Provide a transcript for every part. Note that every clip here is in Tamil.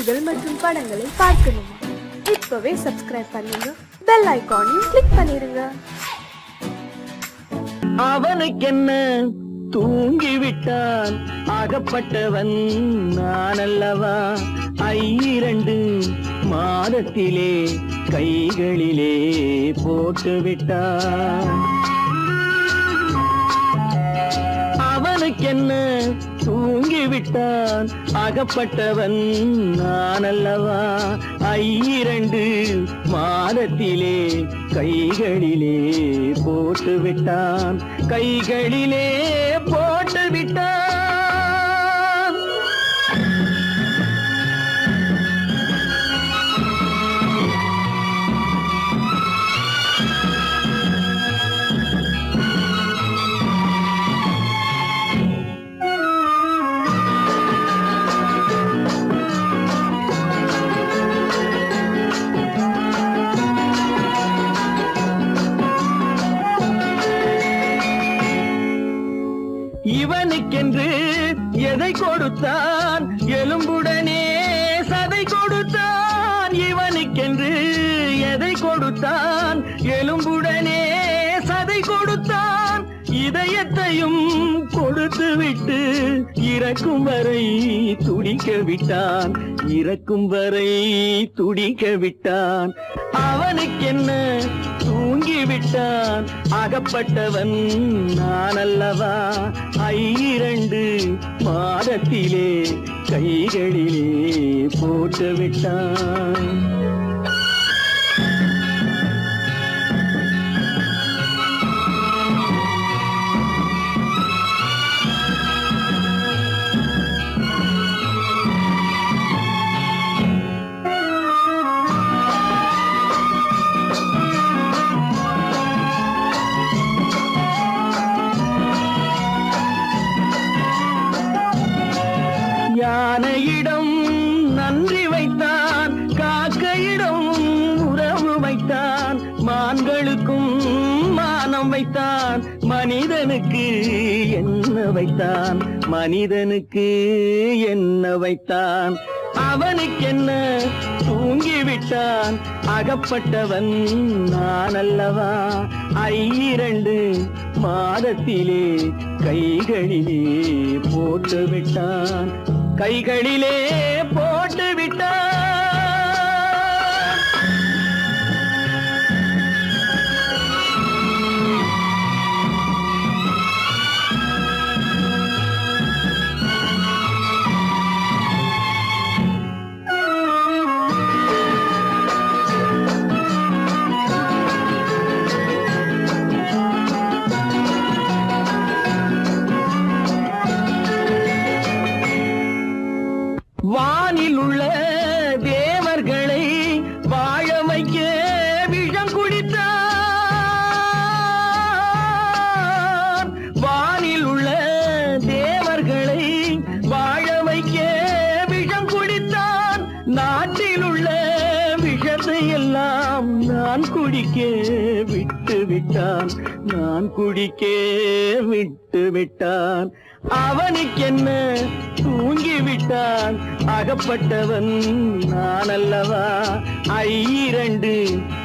காணொளிகள் மற்றும் படங்களை பார்க்கணுமா? இப்பவே சப்ஸ்கிரைப் பண்ணுங்க, பெல் ஐகானையும் கிளிக் பண்ணிருங்க. அவனுக்கென்ன தூங்கிவிட்டான், அகப்பட்டவன் நான் அல்லவா? 2 மாதத்திலே கைகளிலே போட்டுவிட்டான். அவனுக்கென்ன தூங்கிவிட்டான், அகப்பட்டவன் நான் அல்லவா? 2 மாதத்திலே கைகளிலே போட்டுவிட்டான், கைகளிலே போட்டுவிட்டான். இவனுக்கென்று எதை கொடுத்தான், எலும்புடனே சதை கொடுத்தான். இவனுக்கென்று எதை கொடுத்தான், எலும்புடனே சதை கொடுத்தான். இதயத்தையும் கொடுத்து விட்டு இறக்கும் வரை துடிக்க விட்டான், இறக்கும் வரை துடிக்க விட்டான். அவனுக்கென்ன தூங்கிவிட்டான், அகப்பட்டவன் நான் அல்லவா? 2 மாதத்திலே கைகளிலே போட்டுவிட்டான். யானையிடம் நன்றி வைத்தான், காக்கையிடம் உறவு வைத்தான். மான்களுக்கும் மானம் வைத்தான், மனிதனுக்கு என்ன வைத்தான், மனிதனுக்கு என்ன வைத்தான். அவனுக்கென்ன தூங்கிவிட்டான், அகப்பட்டவன் நான் அல்லவா? 2 மாதத்திலே கைகளிலே போட்டுவிட்டான், கைகளிலே போட்டுவிட்டான். வானில் உள்ள தேவர்களை வாழ வைக்க விஷம் குடித்தான். வானில் உள்ள தேவர்களை வாழ வைக்க விஷம் குடித்தான். நாட்டில் உள்ள விஷத்தை எல்லாம் நான் குடிக்க விட்டு விட்டான், நான் குடிக்க விட்டு விட்டான். அவனுக்கென்ன தூங்கிவிட்டான், அகப்பட்டவன் நான் அல்லவா? 2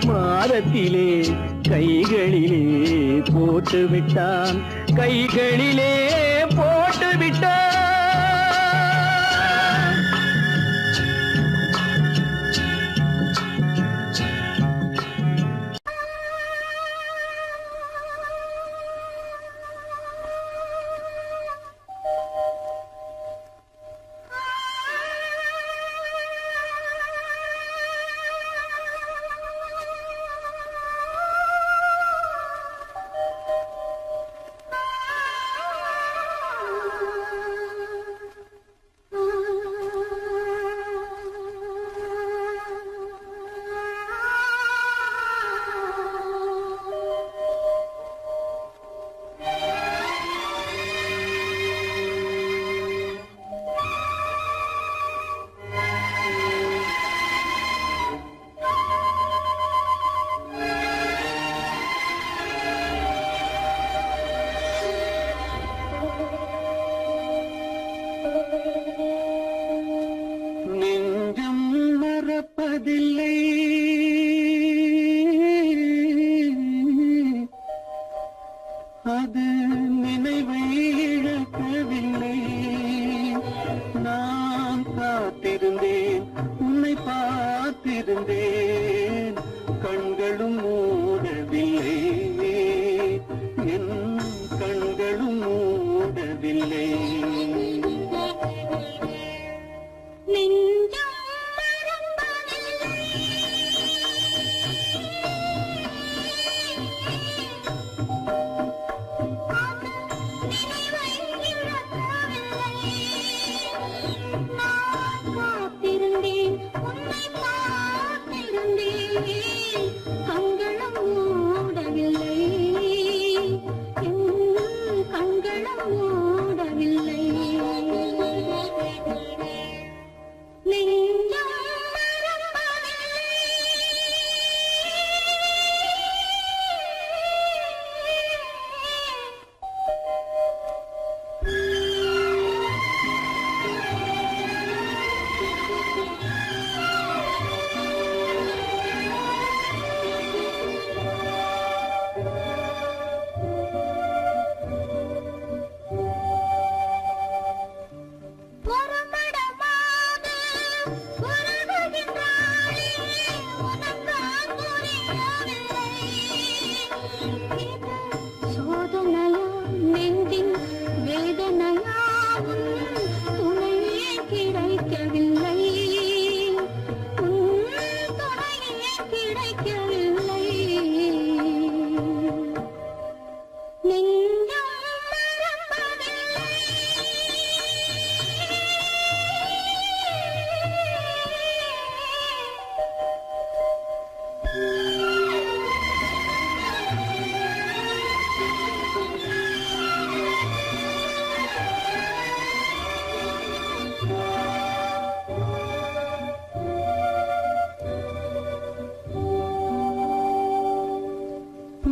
மாதத்திலே கைகளிலே போட்டுவிட்டான், கைகளிலே போட்டுவிட்டான். நெஞ்சம் மறப்பதில்லை அது நினைவை இழக்கவில்லை நான் காத்திருந்தேன் உன்னை பார்த்திருந்தேன் கண்களும் மூடவில்லை என் கண்களும் மூடவில்லை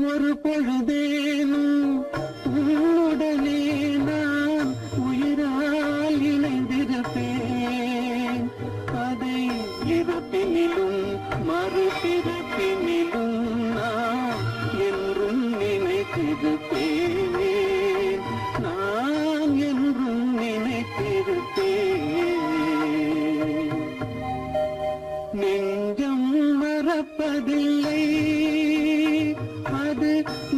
ஒரு பொழுதேனும் உன்னுடனே நான் உயிரால் இணைந்திருப்பேன் அதை இறப்பினிலும் மறுபிறப்பினிலும் நான் என்றும் நினைத்திருப்பேன் நான் என்றும் நினைத்திருப்பேன் நெஞ்சம் மறப்பதில்லை அது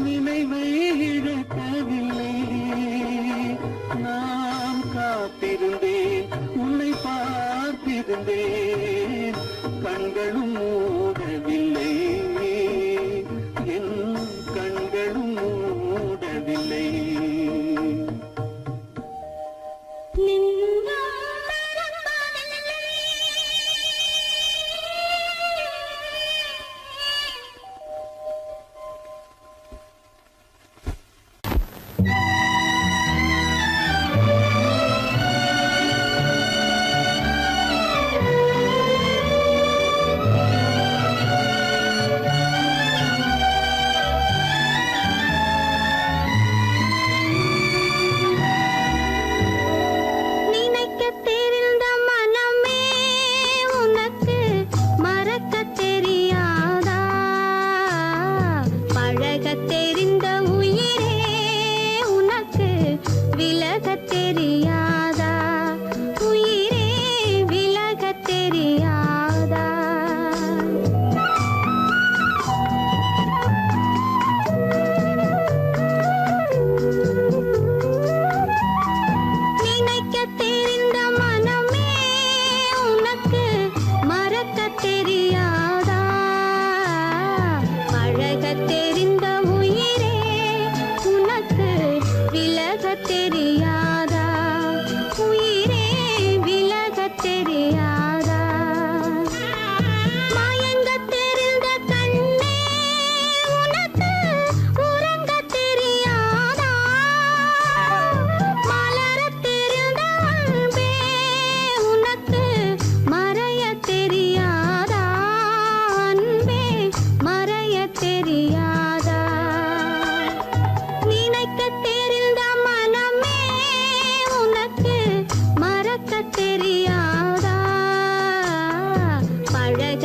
நினைவை இழக்கவில்லை நான் காத்திருந்தேன் உன்னை பார்த்திருந்தேன் கண்களும் மூடவில்லை என் கண்களும் மூடவில்லை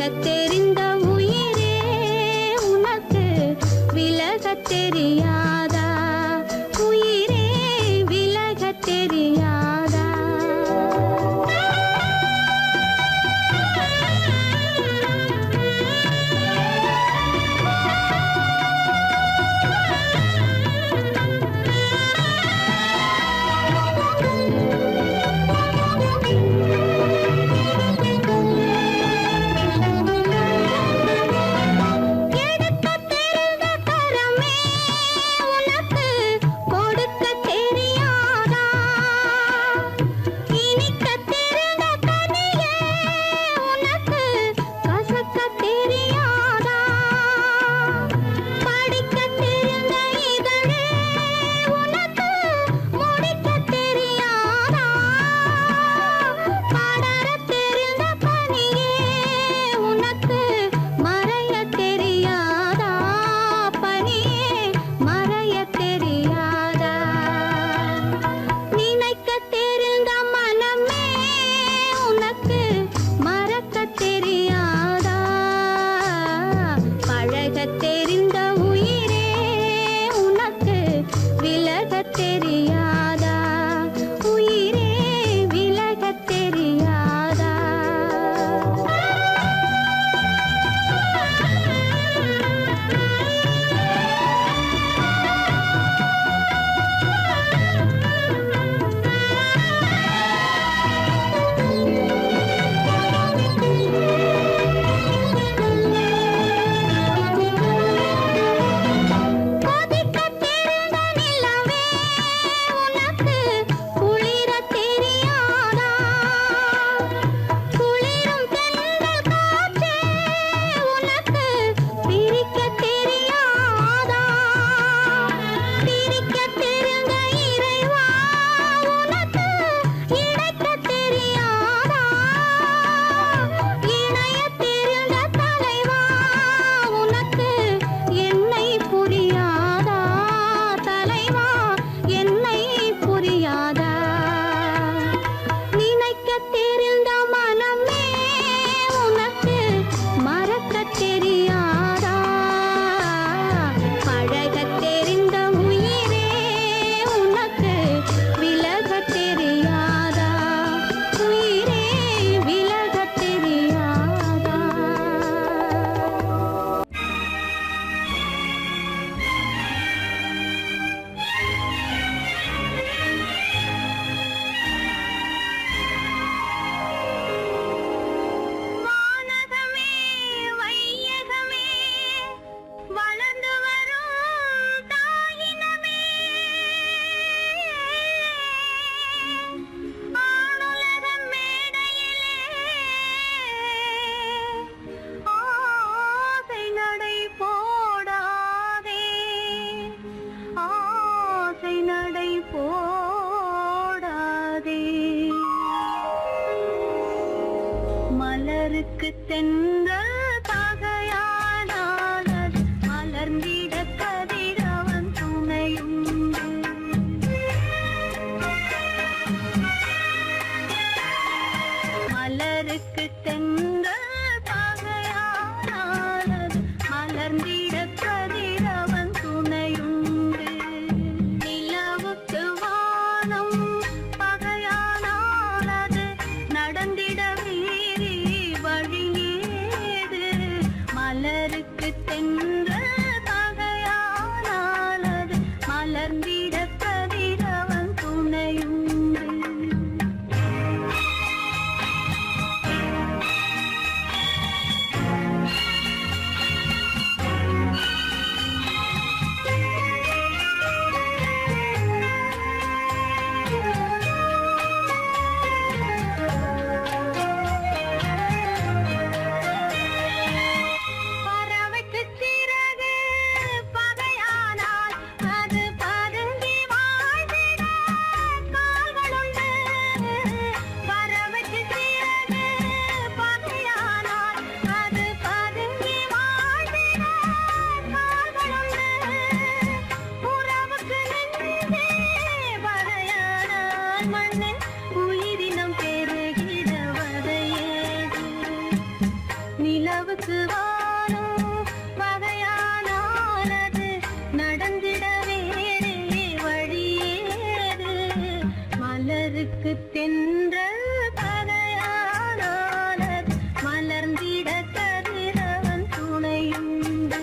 இனிக்கத் தெரிந்த உயிரே உனக்கு விலகத் தெரியாதா? உயிரே விலகத் தெரியாதா? மலருக்கு தென்றல் பகையானால் அது மலர்ந்திட கதிரவன் துணையுண்டு. மலருக்கு தென்றல் பகையானால் அது மலர்ந்திட கதிரவன் துணையுண்டு. நிலவுக்கு வானம் பகையானால் அது நடந்திட மலருக்கு தென்றல் பகையானால் அது மலர்ந்திட கதிரவன் துணையுண்டு. நிலா நிலவுக்கு வானம் வகையானாலது நடந்திட வேறே வழியேது மலருக்கு தென்றல் பகையானாலது மலர்ந்திட கதிரவன் துணையுண்டு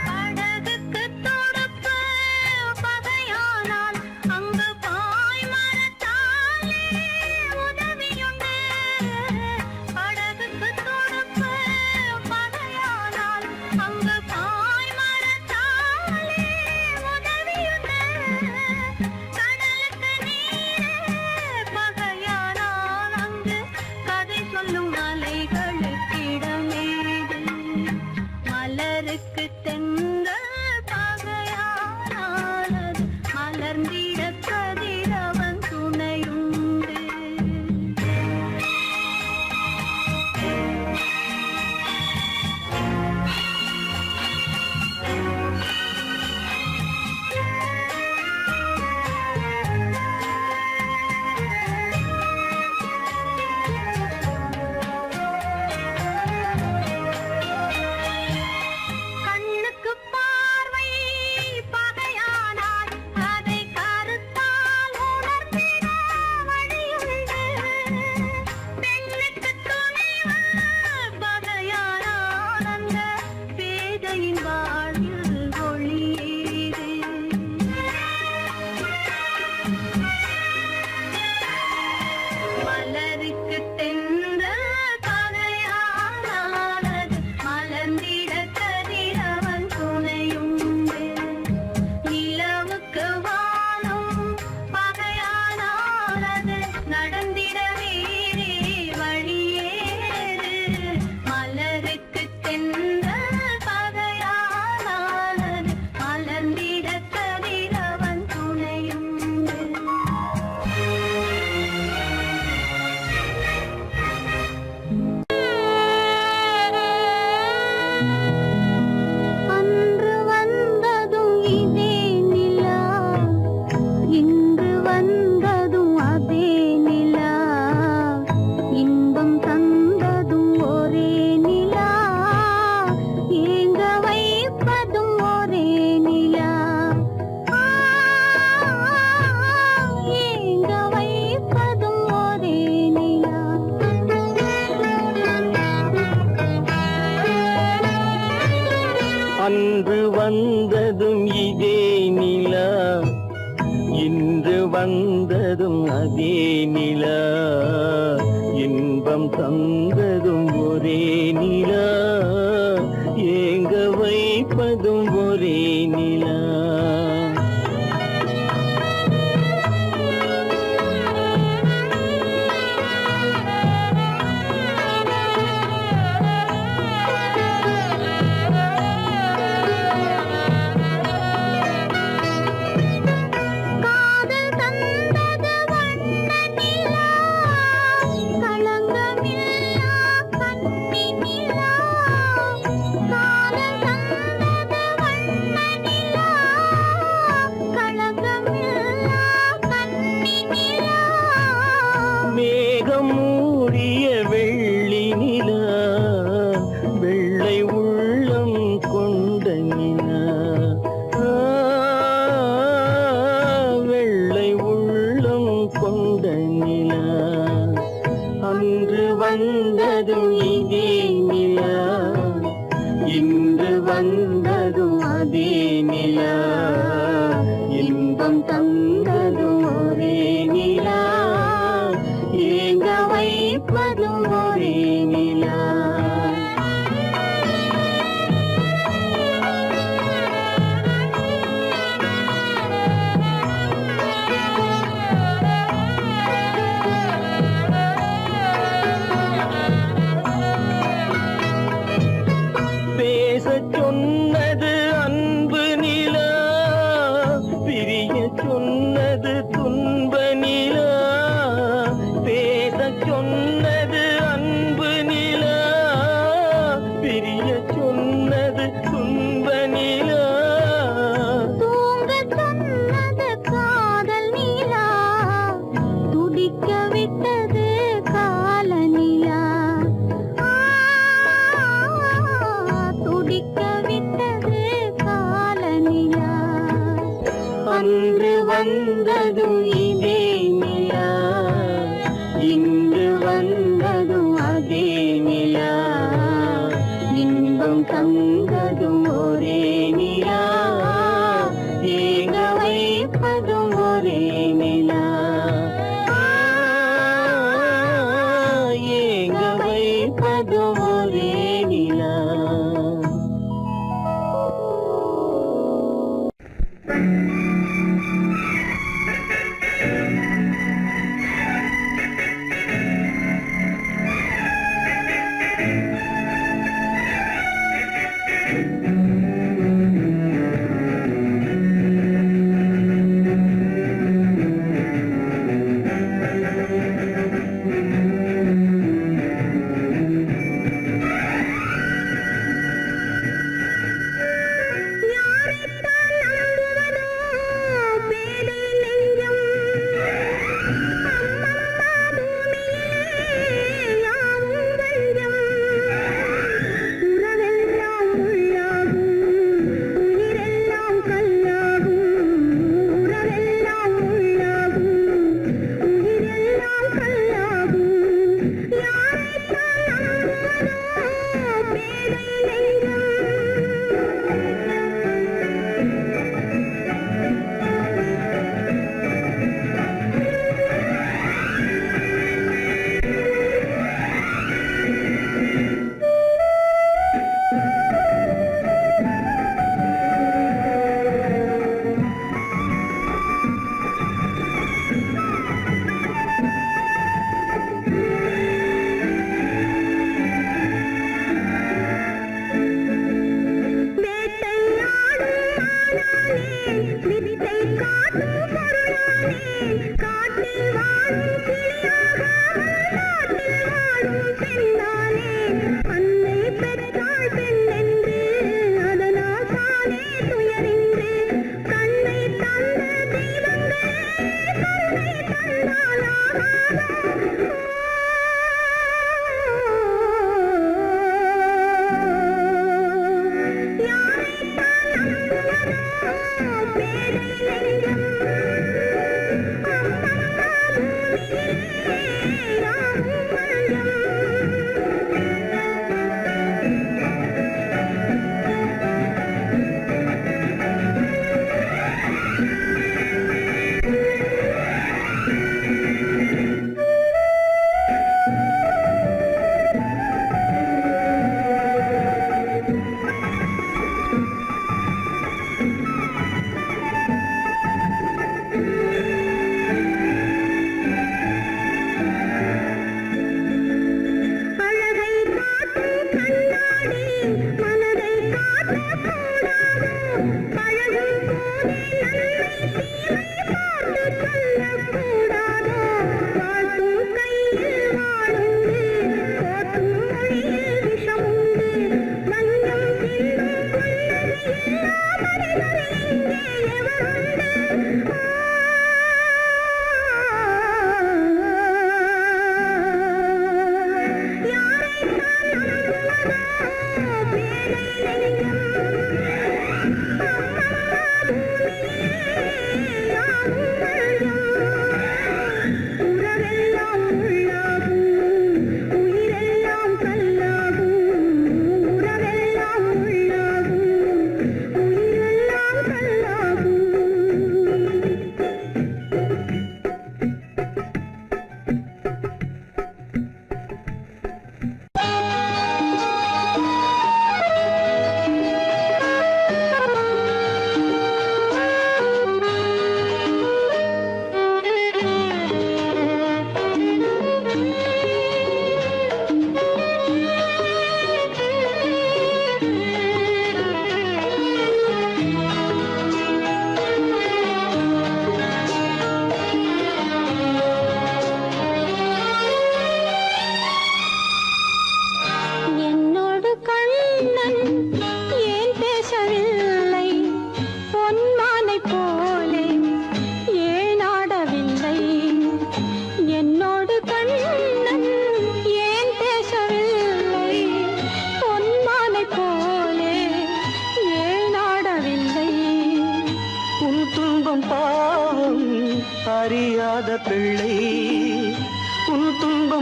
படகுக்கு தொடுப்பு பகையானால் அங்கு பாய் மரத்தாலே உதவியுண்டு படகுக்கு தொடுப்பு பகையானால் அங்கு பாய் மரத்தாலே உதவியுண்டு கடலுக்கு நீரே பகையானால் அங்கு கதை சொல்லும் அலைகளுக்கு இடமேது மலருக்கு தென்றல் பகையானாலது மலர்ந்திட கதிரவன் துணையுண்டு கண்ணுக்கு பார்வை பகையானால் அதை கருத்தால் உணர்ந்திட வழியுண்டு பெண்ணுக்கு துணைவன் பகையானால் அந்த பேதையின் வாழ்வில் ஒளியேது மலருக்கு தென்றல் பகையானாலது மலர்ந்திட கதிரவன் துணையுண்டு நிலவுக்கு வானம் பகையானாலது நடந்திட வேறே வழியேது மலருக்கு தென்றல் பகையானாலது மலர்ந்திட கதிரவன் துணையுண்டு அன்று வந்ததும் இதே நிலா இன்று வந்ததும் அதே நிலா இன்பம் தந்ததும் ஒரே நிலா ஏங்க வைப்பதும் ஒரே நிலா ஏங்க வைப்பதும் ஒரே நிலா அன்று வந்ததும் இதே நிலா இன்று வந்ததும் அதே நிலா இன்பம் தந்ததும் ஒரே நிலா ஏங்க வைப்பதும் ஒரே நிலா காதல் தந்தது வண்ண நிலா களங்கமில்லா கண்ணி நிலா காதல் தந்தது வண்ண நிலா களங்கமில்லா கண்ணி நிலா மேகம் மூடிய வெள்ளி நிலா வெள்ளை உள்ளம் கொண்ட நிலா வெள்ளை உள்ளம் கொண்ட நிலா அன்று வந்ததும் இதே நிலா இன்று வந்ததும் அதே நிலா இன்பம் தந்ததும் ஒரே நிலா ஏங்க வைப்பதும் ஒரே நிலா பேசச் சொன்னது அன்பு நிலா விட்டது காலனிலா துடிக்க விட்டது காலனிலா அன்று வந்ததும் இதே நிலா இன்று வந்ததும் அதே நிலா இன்பம் தந்ததும் ஒரே நிலா ஏங்க வைப்பதும் ஒரே நிலா ஏங்க வைப்பதும் ஒரே நிலா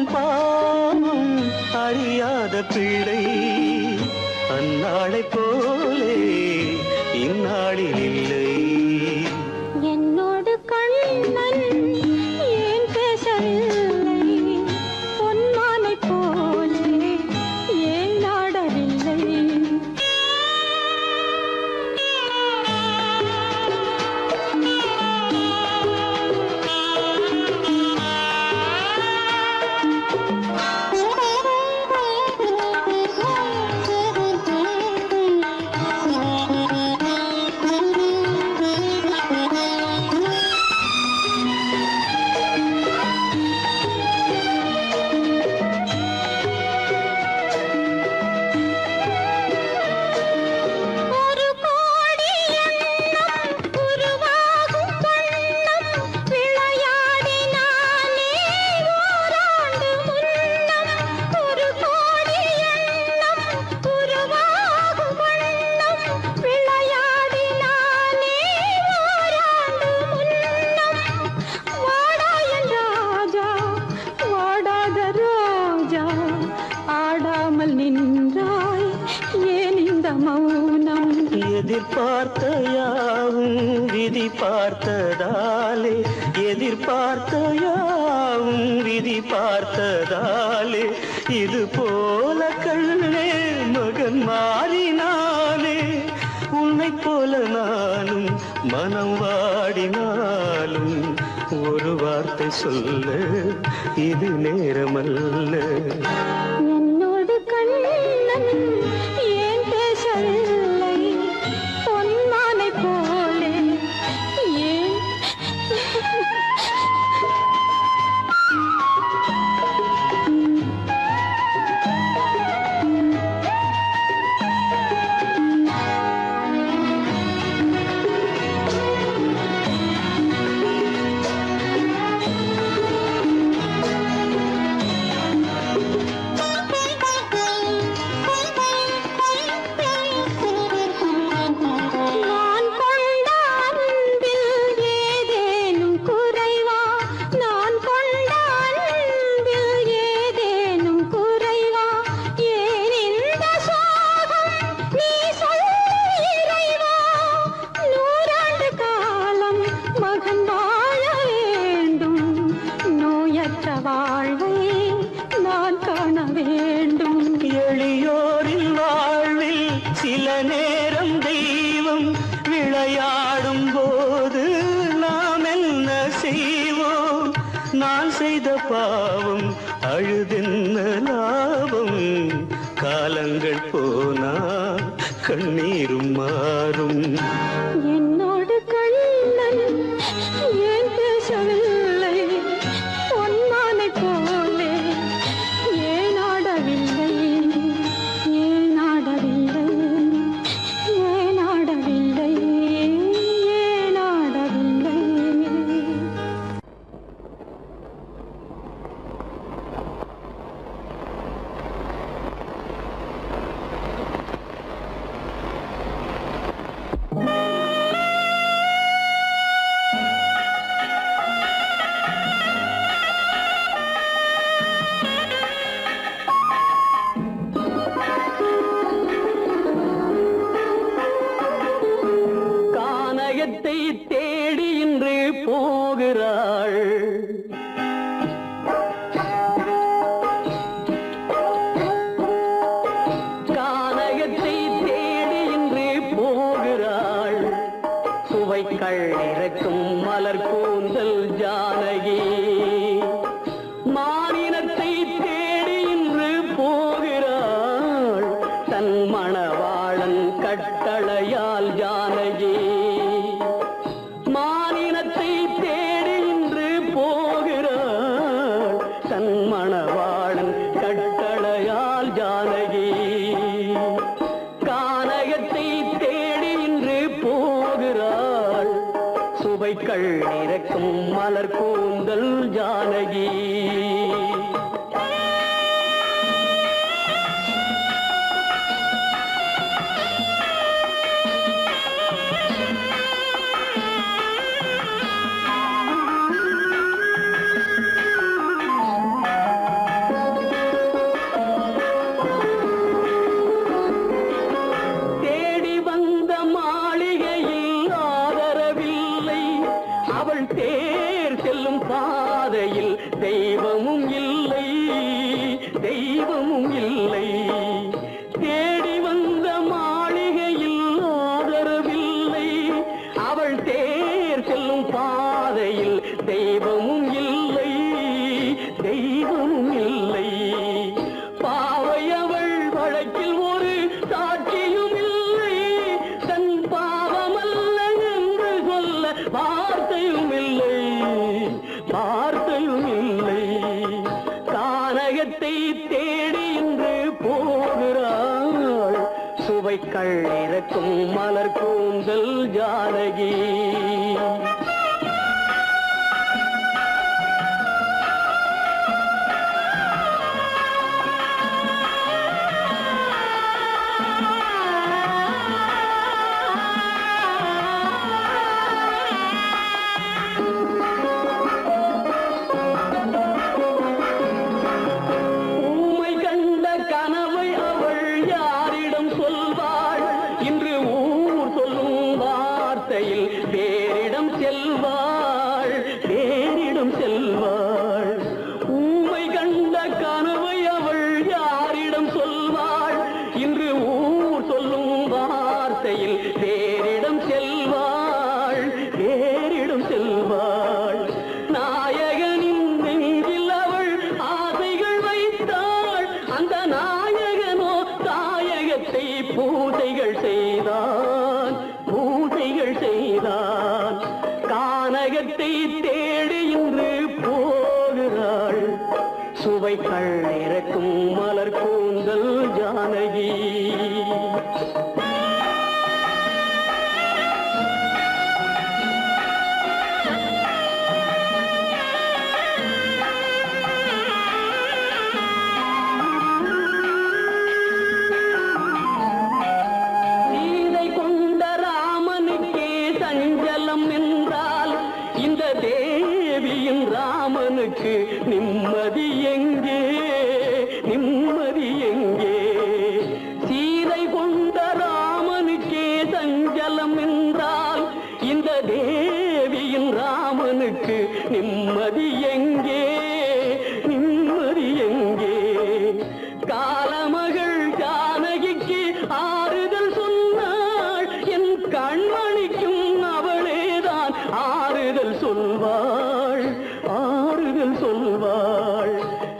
பாவம் பாவம் அறியாத பிள்ளை அந்நாளை போலே இந்நாளில் இல்லை. என்னோடு கண்ணன் ஏன் பேசவில்லை, பொன்மானை போலே ஏன் நாடவில்லை. ஒரு கோடி எண்ணம் உருவாகும் வண்ணம் விளையாடினானே ஓராண்டு முன்னம். ஒரு கோடி எண்ணம் உருவாகும் வண்ணம் விளையாடினானே ஓராண்டு முன்னம். வாடா என் ராஜா வாடாத ரோஜா, ஆடாமல் நின்றாய் ஏன் இந்த மௌனம். எதிர்பார்த்த யாவும் விதி பார்த்ததாலே, எதிர்பார்த்த யாவும் விதி பார்த்ததாலே, இது போல கண்ணே மகன் மாறினாலே. உன்னை போல நானும் மனம் வாடினாலும் ஒரு வார்த்தை சொல்ல இது நேரமல்ல. என்னோடு கண்ணன் ஏன் பேசவில்லை, பொன்மானை போலே ஏன். நான் கொண்ட அன்பில் ஏதேனும் குறைவா, நான் கொண்ட அன்பில் ஏதேனும் குறைவா, ஏன் இந்த சோகம் நீ சொல் இறைவா. நூறாண்டு காலம் மகன் வாழ வேண்டும், நோயற்ற வாழ்வை நான் காண வேண்டும். எளியோரின் வாழ்வில் சில நேரம் தெய்வம் விளையாடும் போது நாம் என்ன செய்வோம்? நான் செய்த பாவம் அழுதென்ன லாபம்? காலங்கள் போனா கண்ணீரும் மாறும். என்னோடு கண்ணன் ஏன் பேசவில்லை, பொன்மானை போலே ஏன் ஆடவில்லை, ஏன் ஆடவில்லை, ஏன் ஆடவில்லை, ஏன் ஆடவில்லை. கானகத்தை தேடி இன்று போகிறாள். கானகத்தை தேடி இன்று போகிறாள். சுவைக்கள் இறக்கும் மலர் கூந்தல் ஜானகி. மானினத்தை தேடி இன்று போகிறாள். தன் மணவாளன் கட்டளையால் ஜானகி. மானினத்தை தேடி இன்று போகிறாள். தன் மணவாளன் கட்டளையால் ஜானகி. கானகத்தை தேடி இன்று போகிறாள். சுவைக்கள் இறக்கும் மலர் கூந்தல் ஜானகி. தெய்வமும் இல்லை. பாவை அவள் வழக்கில் ஒரு சாட்சியும் இல்லை. தன் பாவமல்ல என்று சொல்ல வார்த்தையும் இல்லை, வார்த்தையும் இல்லை. கானகத்தை தேடி இன்று போகிறாள். சுவைக்கள் இறக்கும் மலர் கூந்தல் ஜானகி. பேரிடம் செல்வாள், பேரிடம் செல்வாள். ஊமை கண்ட கனவை அவள் யாரிடம் சொல்வாள்? இன்று ஊர் சொல்லும் வார்த்தையில் பேரிடம் செல்வாள், பேரிடம் செல்வாள். நாயகனின் நெஞ்சில் அவள் ஆசைகள் வைத்தாள். அந்த நாயகனோ தாயகத்தை பூசைகள் செய்தான், பூசைகள் செய்தான். கானகத்தை தேடி இன்று போகிறாள். சுவைகள் இறக்கும் மலர் கூந்தல் ஜானகி. தேவியின் ராமனுக்கு நிம்மதி எங்கே, நிம்மதி எங்கே? சீதை கொண்ட ராமனுக்கே சஞ்சலம் என்றால் இந்த தேவியின் ராமனுக்கு நிம்மதி எங்கே, நிம்மதி எங்கே? காலமகள் ஜானகிக்கு ஆறுதல் சொன்னாள். என் கண்மணிக்கும் அவளேதான் ஆறுதல் சொல்வாள், ஆறுதல் சொல்வாள்.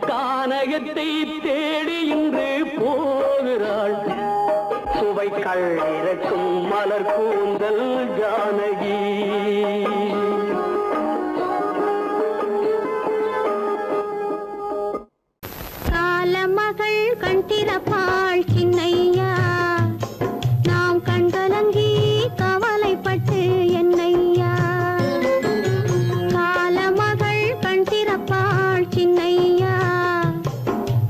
கானகத்தை தேடி இன்று போகிறாள். சுவைக்கள் இறக்கும் மலர் கூந்தல் ஜானகி. காலமகள் கண் திறப்பாள் சின்னையா, நாம் கண்கலங்கி கவலைப்பட்டு என்னையா. காலமகள் கண் திறப்பாள் சின்னையா,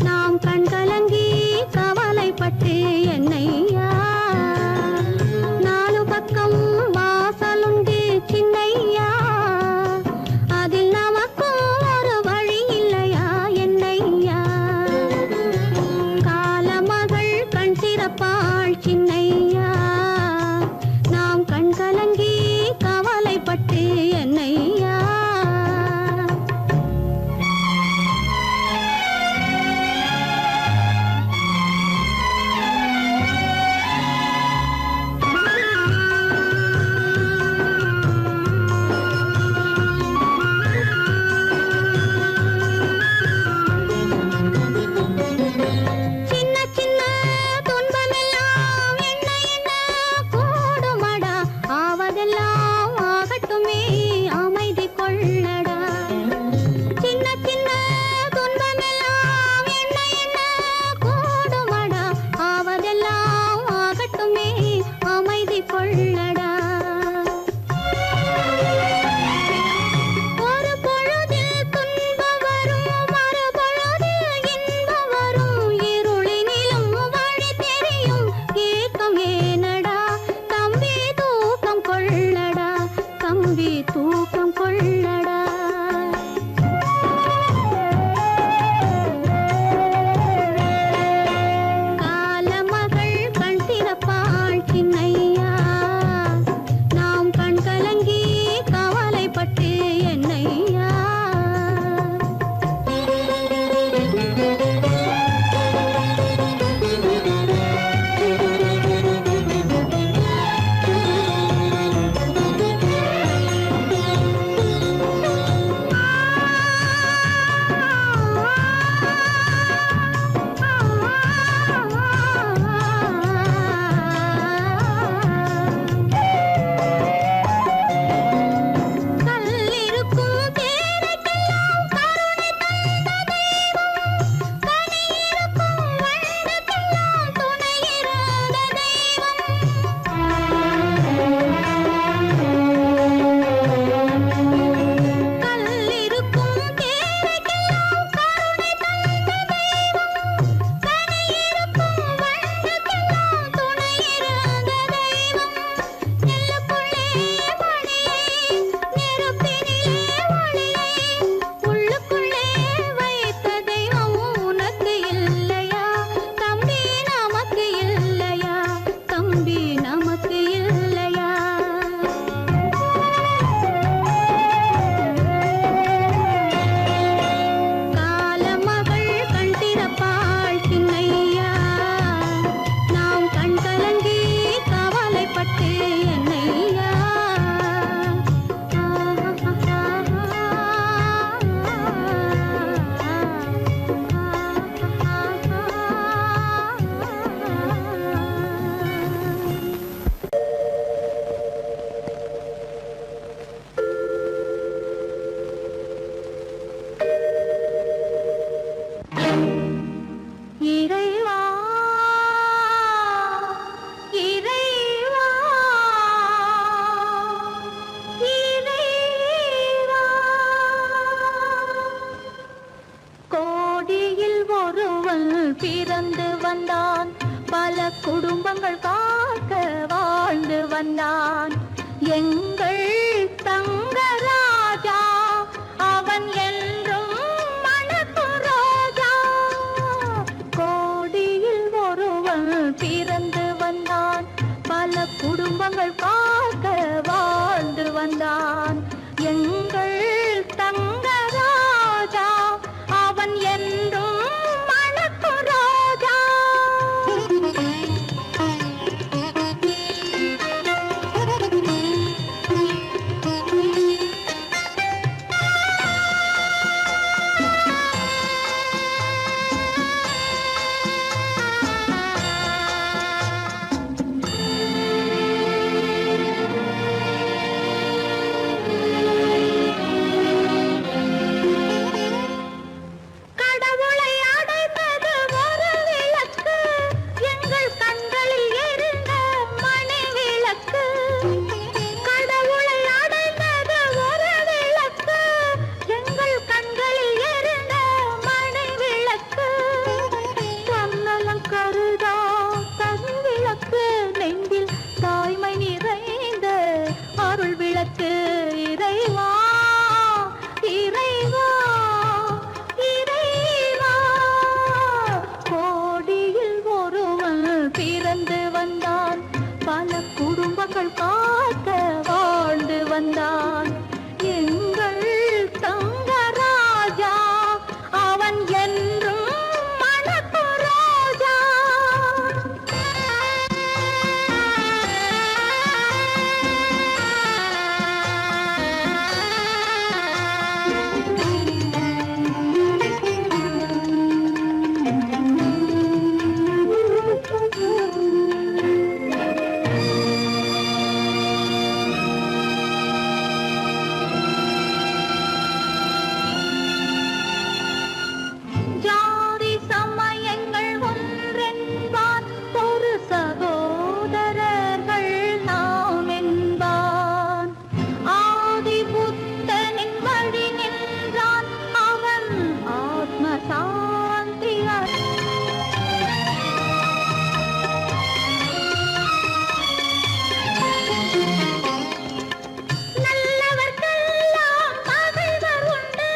நாம் கண்கலங்கி கவலைப்பட்டு என்னையா. நாலு பக்கம் வாசலுண்டு கோடியில் ஒருவன் பிறந்து வந்தான், பல குடும்பங்கள் காக்க வாழ்ந்து வந்தான். எங்கள் தங்கராஜா அவன் என்றும் மணக்கு ரோஜா. கோடியில் ஒருவன் பிறந்து வந்தான், பல குடும்பங்கள் காக்க வாழ்ந்து வந்தான். எங்கள் தங்கராஜா அவன் என்றும் மணக்கு ரோஜா. கடவுளை அடைந்தது ஒரு விளக்கு, எங்கள் கண்களில் எரிந்த மணி விளக்கு. கடவுளை அடைந்தது ஒரு விளக்கு, எங்கள் கண்களில் எரிந்த மணி விளக்கு. தன்னலம் கருதா தன் விளக்கு, நெஞ்சில் தாய்மை நிறைந்த அருள் விளக்கு. இறைவா இறைவா இறைவா. கோடியில் ஒருவன் பிறந்து வந்தான், பல குடும்பங்கள் காக்க வாழ்ந்து வந்தான். எங்கள் தங்கராஜா அவன் என்றும் மணக்கு ரோஜா. ஜாதி சமயங்கள் ஒன்றென்பான், ஒரு சகோதரர்கள் நாம் என்பான். ஆதி புத்தனின் வழி நின்றான், அவன் ஆத்ம சாந்தி நல்லவர்க்கெல்லாம் பகைவர் உண்டு,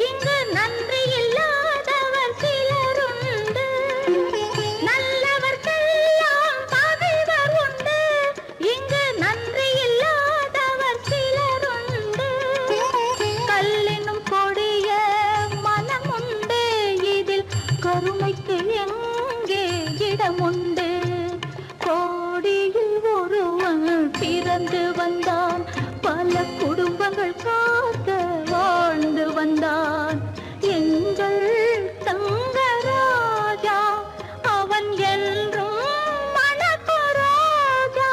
இங்கு நன்றி இல்லாதவர் சிலருண்டு. நல்லவர்க்கெல்லாம் பகைவர் உண்டு, இங்கு நன்றி இல்லாதவர் சிலருண்டு. கல்லினும் கொடிய மனமுண்டு, இதில் கருணைக்கு எங்கே இடமுண்டு. கோடியில் ஒருவன் பிறந்து வந்தான், பல குடும்பங்கள் காக்க வாழ்ந்து வந்தான். எங்கள் தங்கராஜா அவன் என்றும் மணக்கு ரோஜா.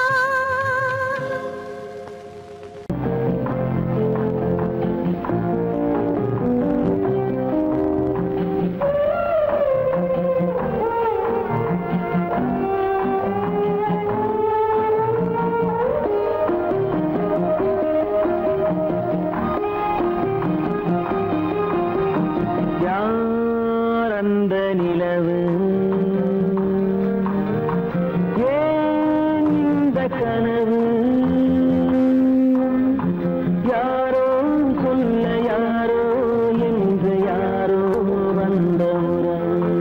யார் அந்த நிலவு, ஏன் இந்த கனவு? யாரோ சொல்ல யாரோ என்று யாரோ வந்த உறவு.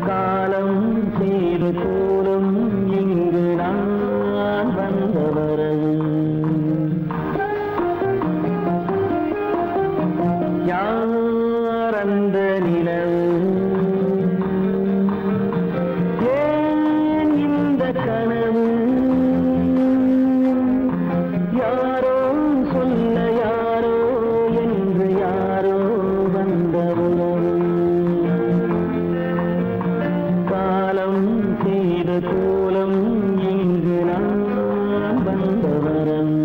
காலம் செய்து கூறும் இங்கு நான் வந்த வரவு. யார் அந்த நிலவு, ஏன் இந்த கனவு? யாரோ சொல்ல யாரோ என்று யாரோ வந்த உறவு. காலம் செய்த கோலம் இங்கு நான் வந்த வரவு.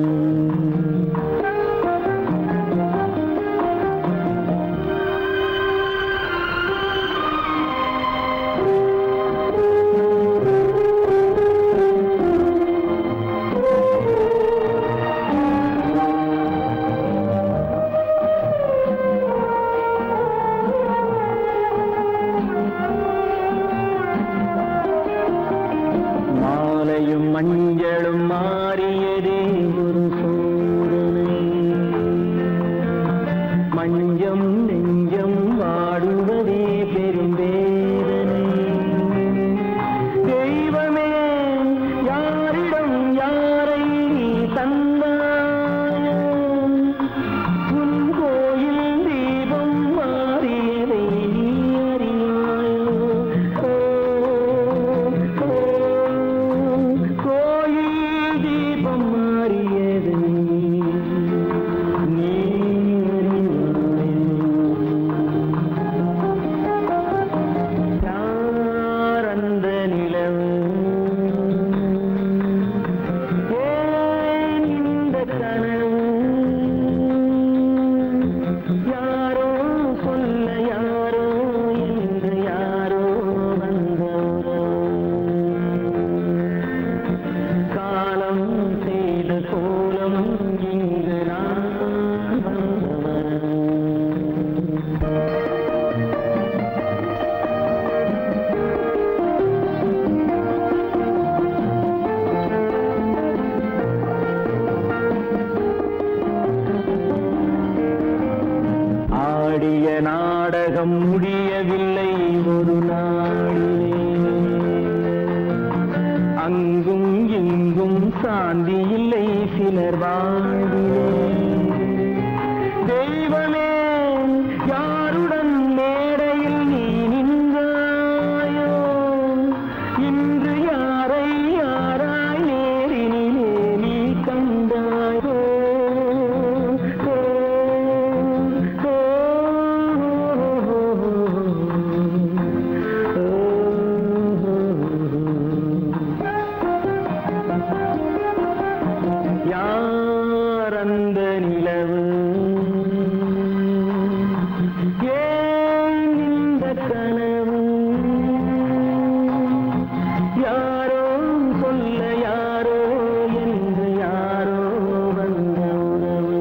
நெஞ்சம் வாடுவதே பெரும் வேதனை. தெய்வமே யாரிடம் யாரை தந்தாயோ, உன் கோயில் தீபம் மாறியதை நீ அறியாயோ. கோயில் தீபம் மாறியதை நீ யார் அந்த நிலவு, ஏன் இந்த கனவு, யாரோ சொல்ல யாரோ என்று யாரோ வந்த காலம் செய்த கோலம் இங்கு நான் வந்தவன். ஆடிய நாடகம் முடியவில்லை ஒரு நாளிலே, அங்கும் இங்கும் சாந்தி இல்லை சிலர் வாழ்விலே. தெய்வமே யாருடன் மேடையில் நீ நின்றாயோ, இன்று யாரை யாராய் நேரினிலே நீ கண்டாயோ. யார் அந்த நிலவு, ஏன் இந்த கனவு, யாரோ சொல்ல யாரோ என்று யாரோ வந்த உறவு.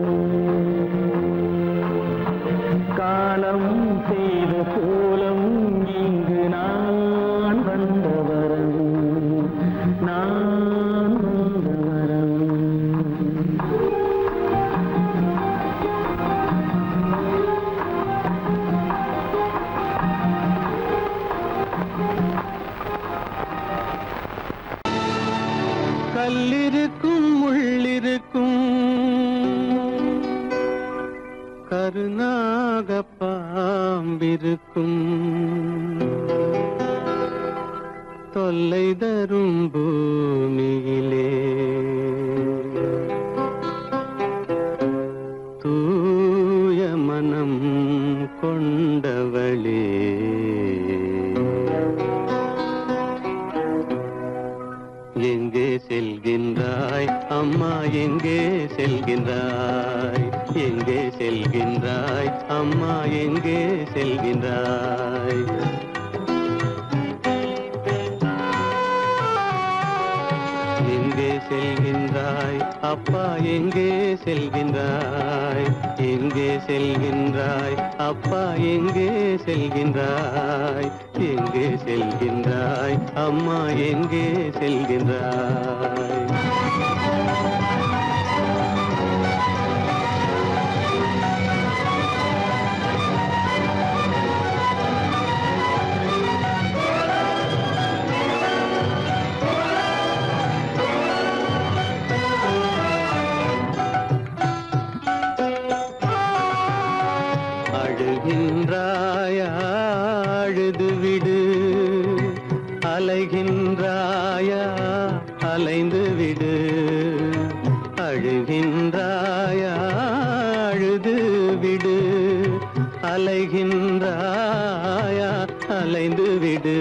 காலம் செய்த கோலம் இங்கு நான் வந்த வரவு, நான் வந்த வரவு. கல்லிருக்கும் முள்ளிருக்கும் கருநாக பாம்பிருக்கும் தொல்லை தரும் பூமியிலே தூய மனம் கொண்டவளே. எங்கே செல்கின்றாய் அம்மா, எங்கே செல்கின்றாய், எங்கே செல்கின்றாய் அம்மா, எங்கே செல்கின்றாய். எங்கே செல்கின்றாய் அப்பா, எங்கே செல்கின்றாய், எங்கே செல்கின்றாய் அப்பா, எங்கே செல்கின்றாய், எங்கே செல்கின்றாய் அம்மா, எங்கே செல்கின்றாய். அழுகின்றாயா அழுது விடு, அலைகின்றாயா அலைந்து விடு. அழுகின்றாயா அழுது விடு, அலைகின்றாயா அலைந்து விடு.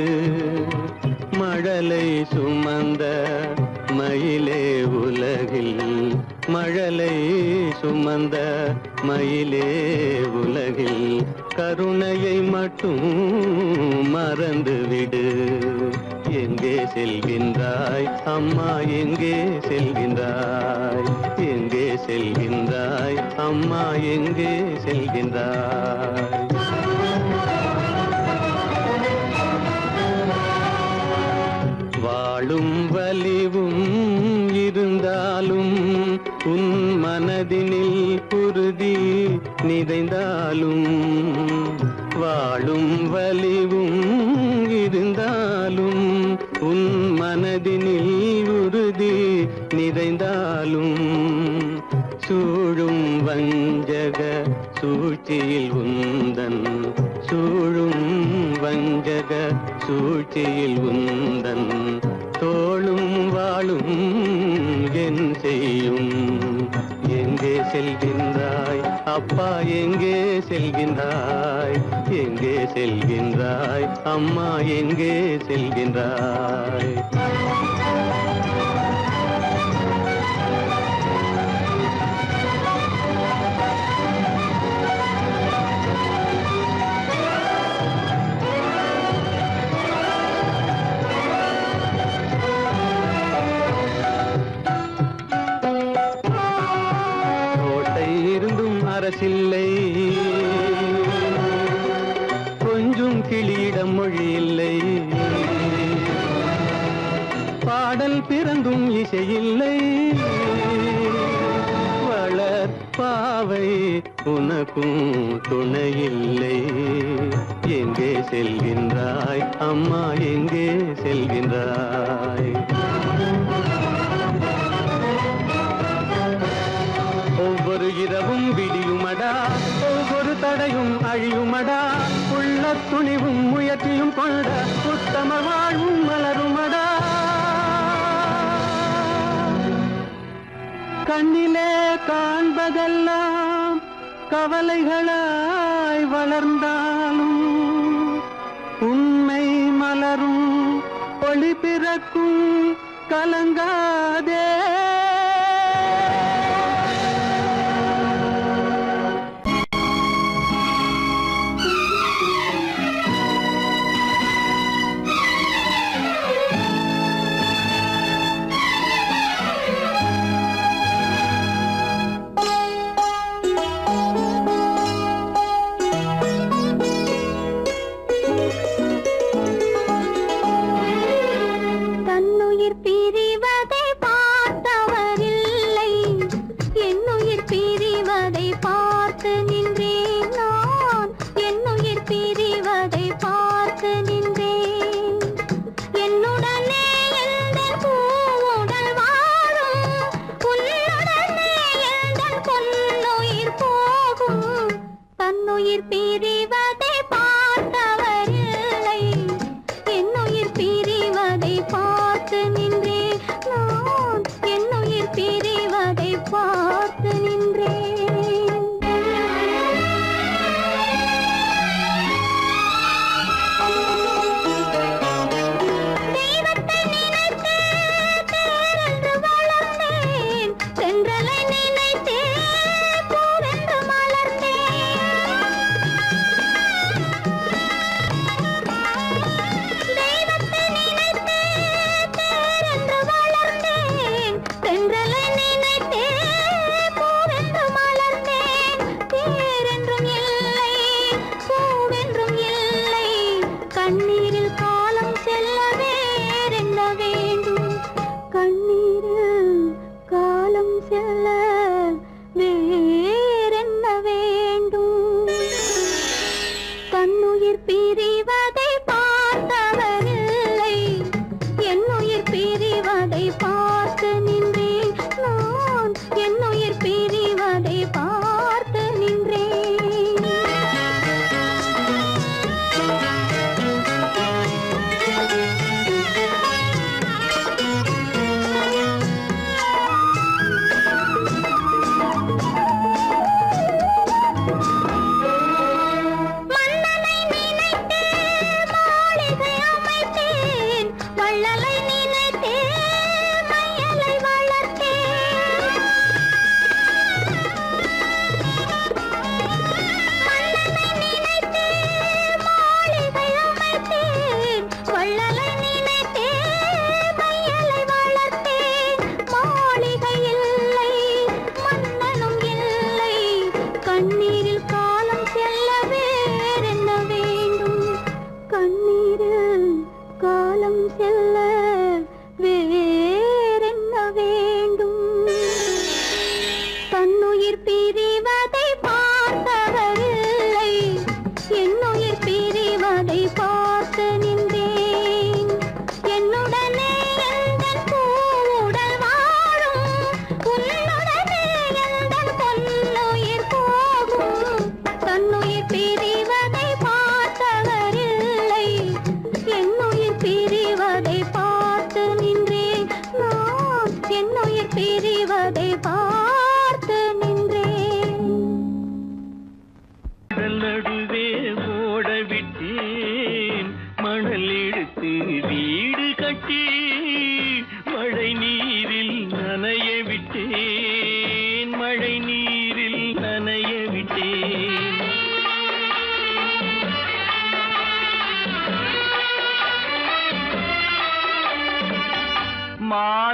மழலை சுமந்த மயிலே உலகில், மழலை சுமந்த மயிலே உலகில் கருணையை மட்டும் மறந்துவிடு. எங்கே செல்கின்றாய் அம்மா, எங்கே செல்கின்றாய், எங்கே செல்கின்றாய் அம்மா, எங்கே செல்கின்றாய். வாழும் வலிவும் இருந்தாலும் உன் மனதினில் உறுதி நினைந்தாலும் வாழும் வலிவும் இருந்தாலும் உன் மனதினில் உறுதி நிறைந்தாலும் சூழும் வஞ்சக சூழ்ச்சியில் உந்தன் சூழும் வஞ்சக சூழ்ச்சியில் உந்தன் தோளும் வாழும் என் செய்யும் எங்கே செல்கின்றாய் அப்பா எங்கே செல்கின்றாய் எங்கே செல்கின்றாய் அம்மா எங்கே செல்கின்றாய் அரசில்லை கொஞ்சம் கிளியிடம் மொழி இல்லை பாடல் பிறந்தும் இசையில்லை வளர் பாவை உனக்கும் துணையில்லை எங்கே செல்கின்றாய் அம்மா எங்கே செல்கின்றாய் ஒவ்வொரு இரவும் விடியுமடா ஒவ்வொரு தடையும் அழியுமடா உள்ள துணிவும் முயற்சியும் கொண்ட உத்தம வாழ்வும் மலருமடா கண்ணிலே காண்பதெல்லாம் கவலைகளாய் வளர்ந்தாலும் உண்மை மலரும் ஒளி பிறக்கும் கலங்காதே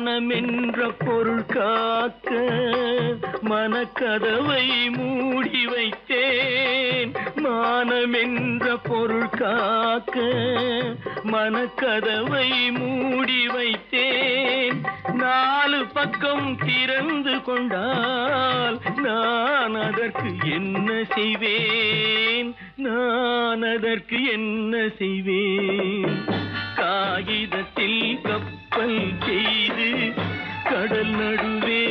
மானமென்ற பொருள் காக்க மனக்கதவை மூடி வைத்தேன். மானமென்ற பொருள் காக்க மனக்கதவை மூடி வைத்தேன். 4 பக்கம் திறந்து கொண்டால் நான் அதற்கு என்ன செய்வேன்? நான் அதற்கு என்ன செய்வேன்? காகிதத்தில் கப்பல் செய்து கடல் நடுவே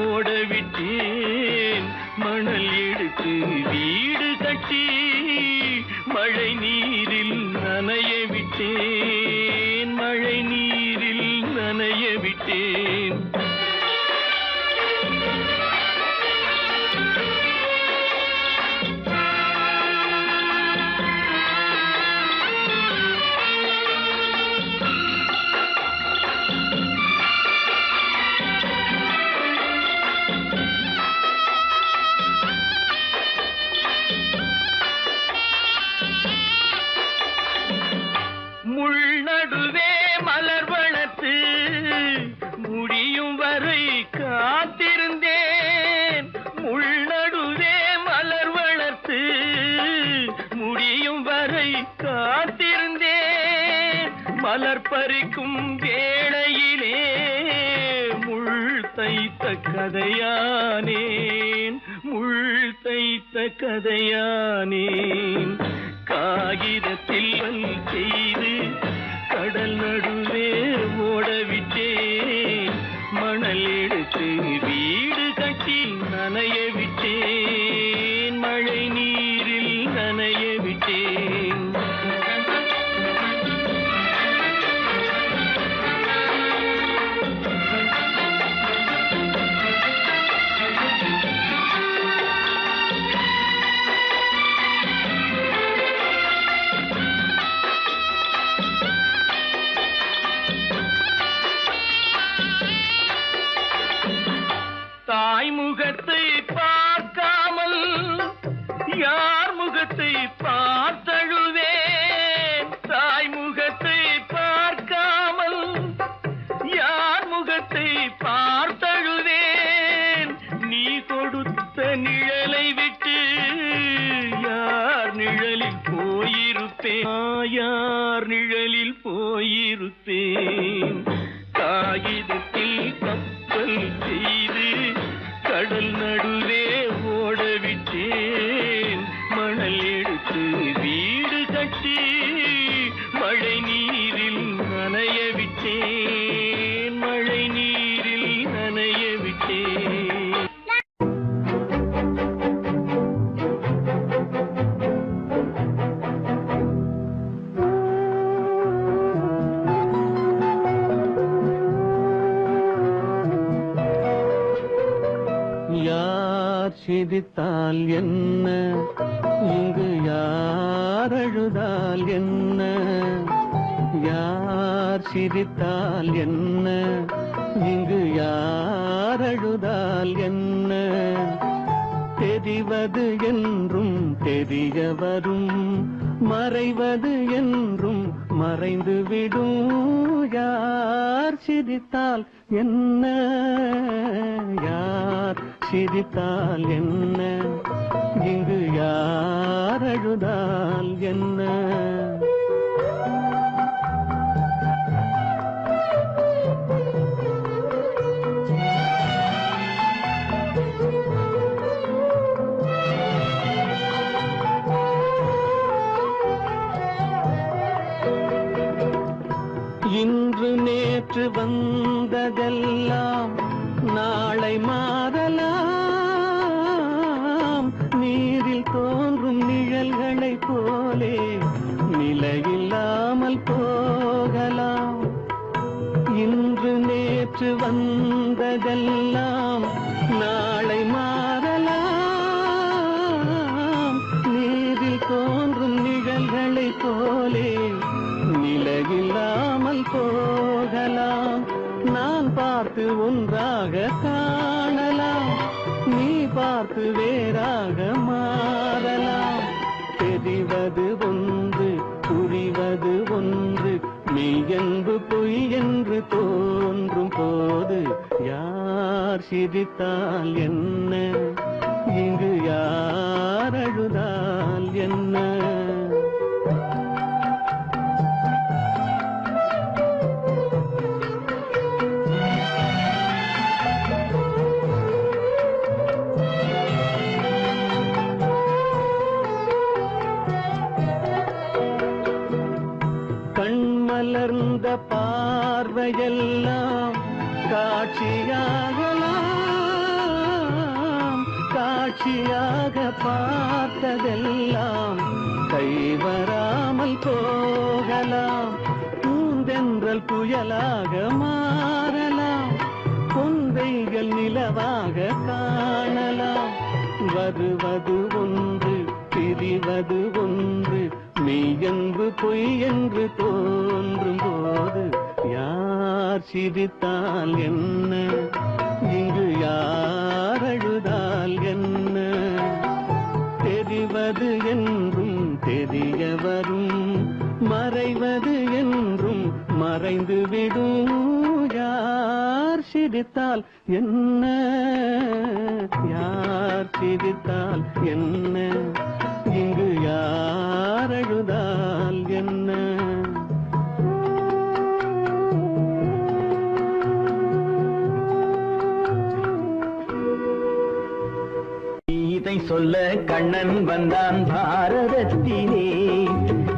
ஓடவிட்டேன். மணல் எடுத்து வீடு கட்டி மழை நீரில் நனைய விட்டேன். மழை நீரில் நனைய விட்டேன். முள்நடுவே மலர் வளர்த்து முடியும் வரை காத்திருந்தேன். முள்நடுவே மலர் வளர்த்து முடியும் வரை காத்திருந்தேன். மலர் பறிக்கும் வேளையிலே முள் தைத்த கதையானேன். முள் தைத்த கதையானேன். காகிதத்தில் செய்து கடல் நடுவே ஓடவிட்டேன். மணல் எடுத்து வீடு கட்டி நனைய விட்டேன். மழை நீரில் நனைய விட்டேன். தாய் முகத்தை பார்க்காமல் யார் முகத்தை பார்த்தழுவேன். தாய் முகத்தை பார்க்காமல் யார் முகத்தை பார்த்தழுவேன். நீ கொடுத்த நிழலை விட்டு யார் நிழலில் போயிருப்பேன். யார் நிழலில் போயிருப்பேன். காகிதத்தில் கப்பல் செய்து கடல் நடுவே ஓடவிட்டேன். மணல் எடுத்து வீடு கட்டி மழை நீரில் நனைய விட்டேன். மழை நீரில் நனைய விட்டேன். யார் சிரித்தால் என்ன, இங்கு யார் அழுதால் என்ன? யார் சிரித்தால் என்ன, இங்கு யார் அழுதால் என்ன? தெரிவது என்றும் தெரிய வரும், மறைவது என்றும் மறைந்து விடும். யார் சிரித்தால் என்ன, யார் சிரித்தால் என்ன, இங்கு யார் அழுதால் என்ன? இன்று நேற்று வந்ததெல்லாம் நாளை மாறலாம். நீரில் தோன்றும் நிழல்களைப் போலே நிலையில்லாமல் போகலாம். இன்று நேற்று வந்ததெல்லாம் நாளை மாறலாம். நீரில் தோன்றும் நிழல்களைப் போலே நிலையில்லாமல் போகலாம். நான் பார்த்து ஒன்றாக காணலாம், நீ பார்த்து வேறாக மாறலாம். தெரிவது ஒன்று, புரிவது ஒன்று, மெய் என்பு பொய் என்று தோன்றும் போது யார் சிரித்தால் என்ன, இங்கு யார் அழுதால் என்ன? கண்மலர்ந்த பார்வையெல்லாம் காட்சியாகலாம், காட்சியாக பார்த்ததெல்லாம் கைவராமல் போகலாம். பூந்தென்றல் புயலாக மாறலாம், பொந்தைகள் நிலவாக காணலாம். வருவது ஒன்று பிரிவது ஒன்று, மெய்யன்பு பொய் என்று தோன்றும் போது யார் சிரித்தால் என்ன, இங்கு யார் அழுதால் என்ன? தெரிவது என்றும் தெரிய வரும், மறைவது என்றும் மறைந்துவிடும். யார் சிரித்தால் என்ன, யார் சிரித்தால் என்ன, இங்கு யார் அழுதால் என்ன? கீதை சொல்ல கண்ணன் வந்தான் பாரதத்திலே,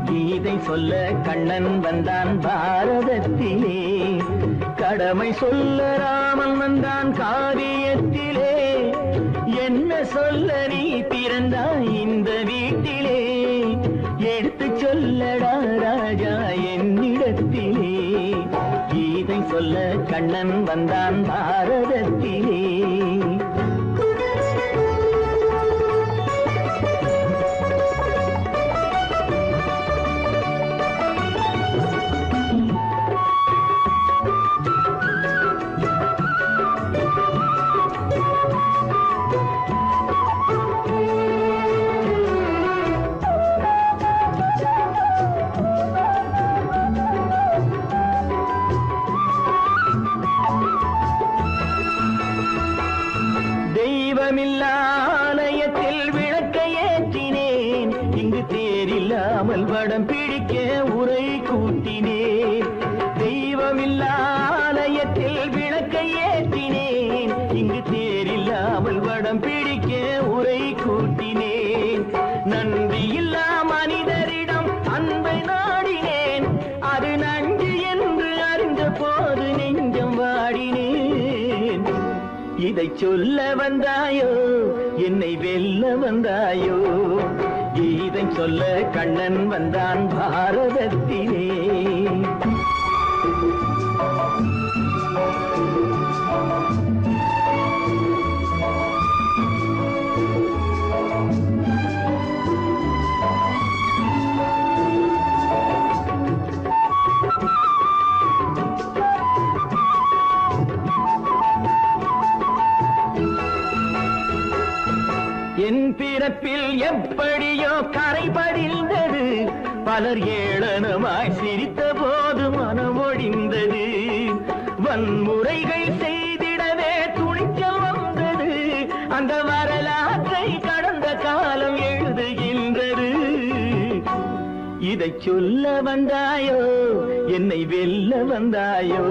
கீதை சொல்ல கண்ணன் வந்தான் பாரதத்திலே. கடமை சொல்ல ராமன் வந்தான் காரியத்திலே. என்ன சொல்ல நீ பிறந்தாய் இந்த வீட்டிலே, எடுத்து சொல்லடா ராஜா என்னிடத்திலே. கீதை சொல்ல கண்ணன் வந்தான் பாரதத்திலே. ஆலயத்தில் விளக்கை ஏற்றினேன், இங்கு தேரில்லாமல் வடம் பிடிக்க உரை கூட்டினேன். தெய்வமில்லா ஆலயத்தில் விளக்கை ஏற்றினேன், இங்கு தேரில்லாமல் வடம் பிடிக்க உரை கூட்டினேன். நன்றியில்லா மனிதரிடம் அன்பை நாடினேன், அது நன்றி என்று அறிந்த போது நெஞ்சம் வாடினேன். இதை சொல்ல வந்தாயோ, என்னை வெல்ல வந்தாயோ? கீதை சொல்ல கண்ணன் வந்தான் பாரதத்திலே. என் பிறப்பில் எப்படியோ கரை படிந்தது, பலர் ஏளனமாய் சிரித்த போது மனமொழிந்தது. வன்முறைகள் செய்திடவே துணிச்சல் வந்தது, அந்த வரலாற்றை கடந்த காலம் எழுதுகின்றது. இதை சொல்ல வந்தாயோ, என்னை வெல்ல வந்தாயோ?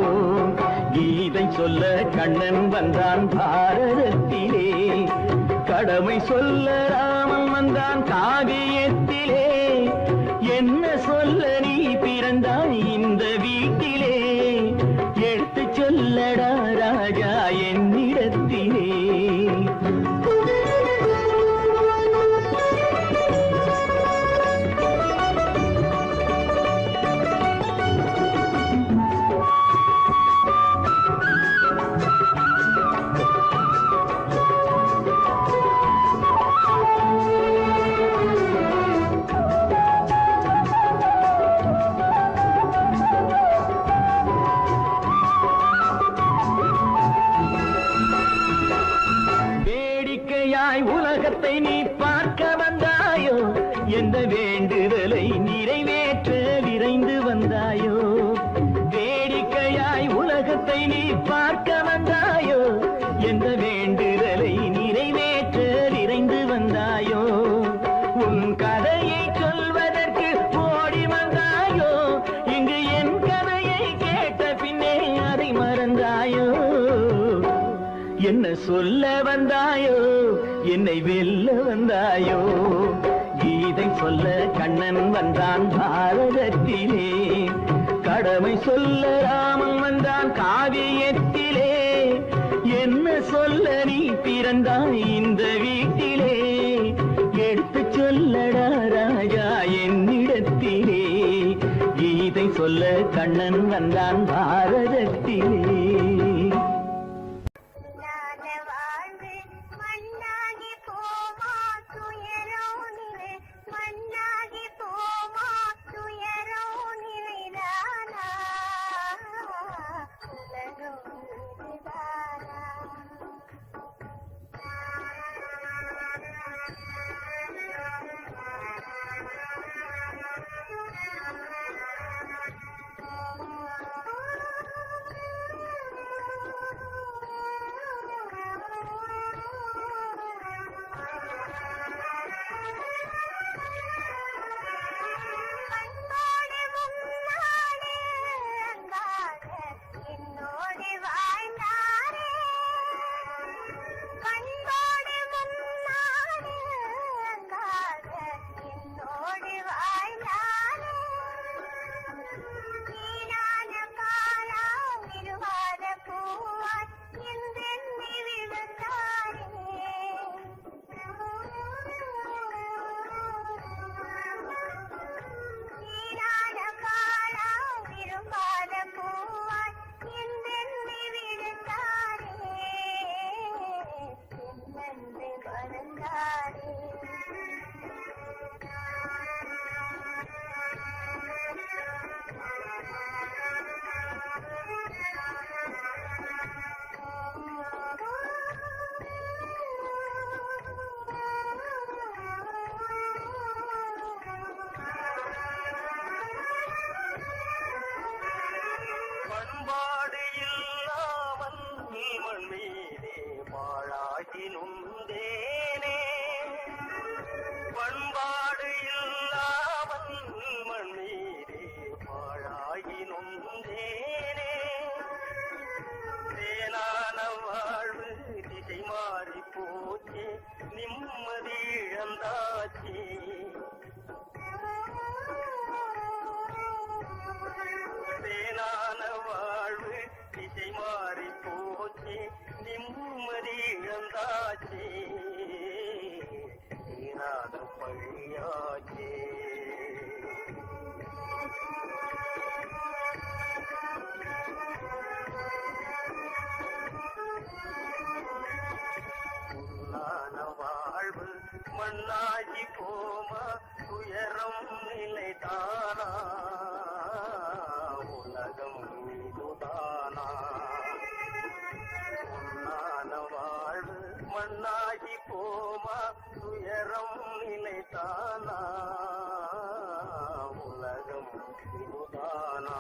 கீதை சொல்ல கண்ணன் வந்தான் பாரதத்திலே. கடமை சொல்ல ராமன் வந்தான் காவியத்திலே. என்ன சொல்ல நீ பிறந்தாய் இந்த வீட்டிலே, எடுத்து சொல்லடா ராஜா என்னிடத்திலே. உலகத்தை நீ பார்க்க வந்தாயோ, எந்த வேண்டுதலை நிறைவேற்ற விரைந்து வந்தாயோ? முகத்தை நீ பார்க்க வந்தாயோ, எந்த வேண்டுதலை நிறைவேற்ற விரைந்து வந்தாயோ, உன் கதையை சொல்வதற்கு ஓடி வந்தாயோ, இங்கு என் கதையை கேட்ட பின்னே அதை மறந்தாயோ, என்ன சொல்ல வந்தாயோ, என்னை வெல்ல வந்தாயோ, கீதை சொல்ல கண்ணன் வந்தான் பாரதத்திலே, கடமை சொல்ல ராமன் வந்தான் காவியத்திலே, என்ன சொல்ல நீ பிறந்தாய் இந்த வீட்டிலே, எடுத்து சொல்லடா ராஜா என்னிடத்திலே, கீதை சொல்ல கண்ணன் வந்தான் பாரதத்திலே. மண்ணாகி போமா துயரம் நிலைதானா உலகம் இதுதானா பொன்னான வாழ்வு மண்ணாகி போமா துயரம் நிலைதானா உலகம் இதுதானா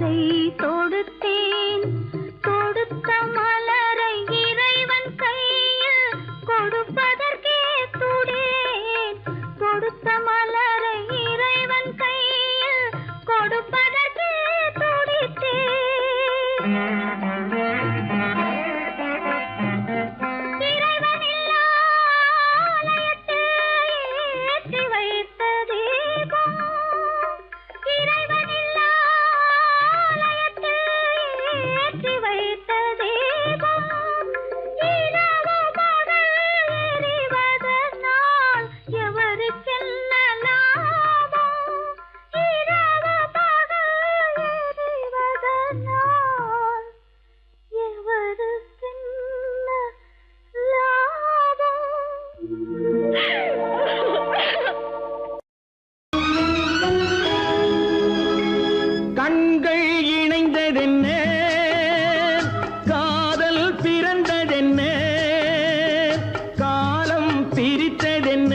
மலரை தொடுத்தேன், தொடுத்த மலரை இறைவன் கையில் கொடுப்பதற்கே துடேன், கொடுத்த மலரை இறைவன் கையில் கொடுப்பதற்கே துடித்தேன். இறைவனில்லா ஆலயத்தில் ஏற்றி வைத்த தீபம், இறைவனில்லா ஆலயத்தில் ஏற்றி வைத்த தீபம், இரவு பகல் எரிவதனால் எவருக்கென்ன லாபம், இரவு பகல் எரிவதனால் எவருக்கென்ன லாபம். கண்கள் இணைந்ததென்ன, காதல் பிறந்ததென்ன, காலம் பிரித்ததென்ன,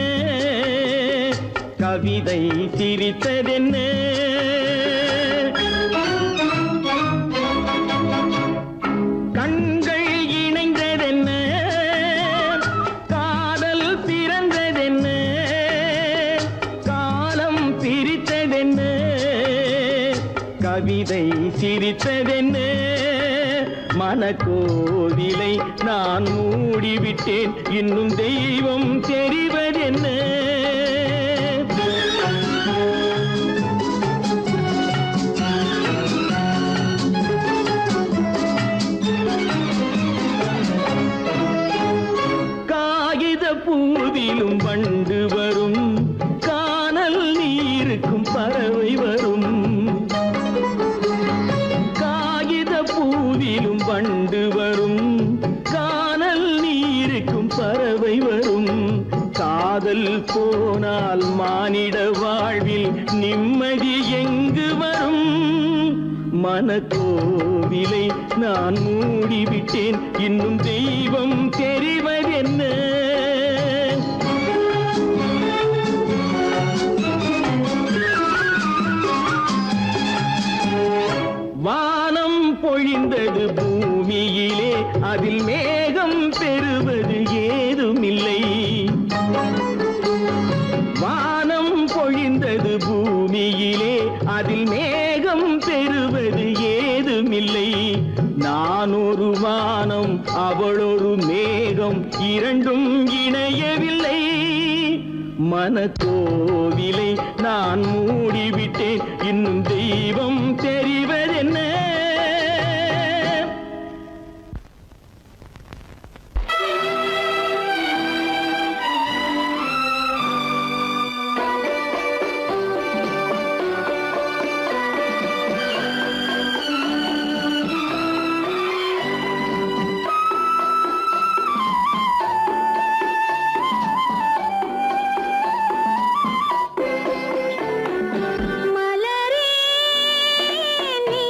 கவிதை சிரித்ததென்ன. கண்கள் இணைந்ததென்ன, காதல் பிறந்ததென்ன, காலம் பிரித்ததென்ன, கவிதை சிரித்ததென்ன. மனக்கோவிலை நான் மூடிவிட்டேன், இன்னும் தெய்வம் தெரிவதென்ன. காகித பூவிலும் வண்டு வரும், கானல் நீருக்கும் பறவை வரும். காகித பூவிலும் வண்டு வரும், கானல் நீருக்கும் பறவை வரும். காதல் போனால் மானிட வாழ்வில் நிம்மதி எங்கு வரும்? மனக்கோவிலை நான் மூடிவிட்டேன், இன்னும் தெய்வம் தெரிவதென்ன. வானம் பொழிந்தது பூமியிலே, அதில் மேகம் பெறுவது ஏதுமில்லை. வானம் பொழிந்தது பூமியிலே, அதில் மேகம் பெறுவது ஏதுமில்லை. நான் ஒரு வானம், அவளொரு மேகம், இரண்டும் இணையவில்லை. மனக்கோவிலை நான் மூடிவிட்டேன், இன்னும் தெய்வம் தெரிவதென்ன. மலரே நீ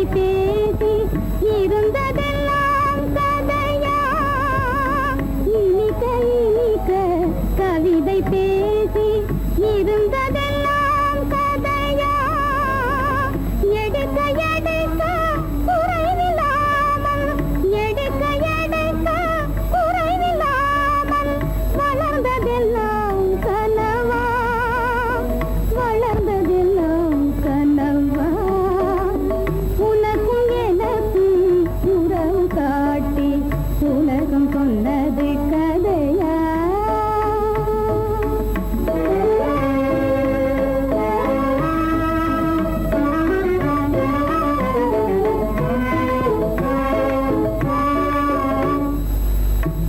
கவிதை பேசி இருந்ததெல்லாம் கதையா இனிக்க இனிக்க கவிதை பேசி இருந்ததெல்லாம் கதையா எடுக்க எடுக்க குறைவில்லாமல் எடுக்க எடுக்க குறைவில்லாமல் வளர்ந்ததெல்லாம் கனவா வளர்ந்ததெல்லாம் கனவா உனக்கும் எனக்கும் உறவு காட்டி உலகம் சொன்னது கதையா